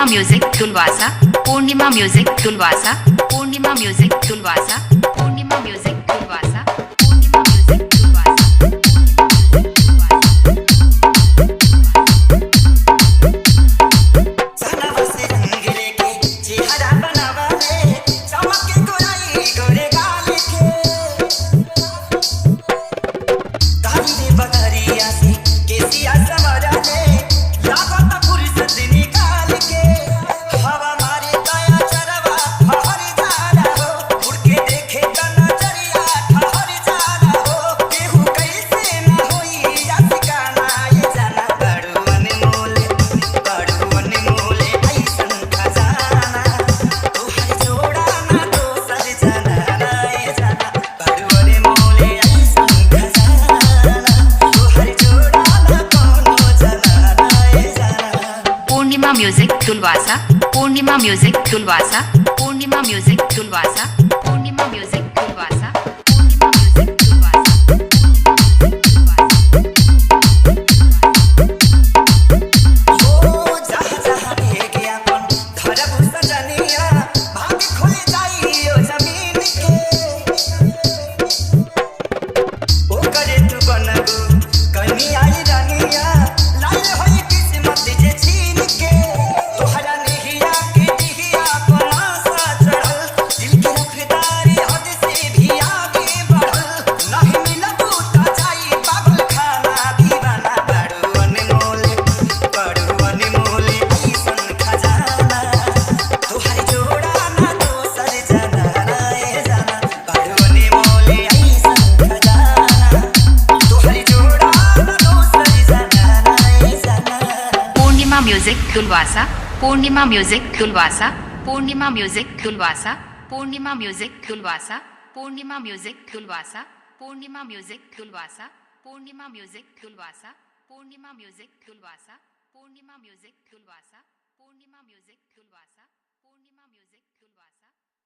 Music तुलवासा, Purnima music तुलवासा, Purnima music तुलवासा, पूर्णिमा म्यूजिक तुलवासा, पूर्णिमा म्यूजिक तुलवासा। म्यूजिक तुलवासा, पूर्णिमा म्यूजिक तुलवासा, पूर्णिमा म्यूजिक तुलवासा, पूर्णिमा म्यूजिक तुलवासा, पूर्णिमा म्यूजिक तुलवासा। म्यूजिक तुलवासा, पूर्णिमा म्यूजिक तुलवासा, पूर्णिमा म्यूजिक तुलवासा, पूर्णिमा म्यूजिक तुलवासा, पूर्णिमा म्यूजिक तुलवासा, पूर्णिमा म्यूजिक तुलवासा, पूर्णिमा म्यूजिक तुलवासा, पूर्णिमा म्यूजिक तुलवासा, पूर्णिमा म्यूजिक तुलवासा, पूर्णिमा म्यूजिक तुलवासा, पूर्णिमा म्यूजिक तुलवासा।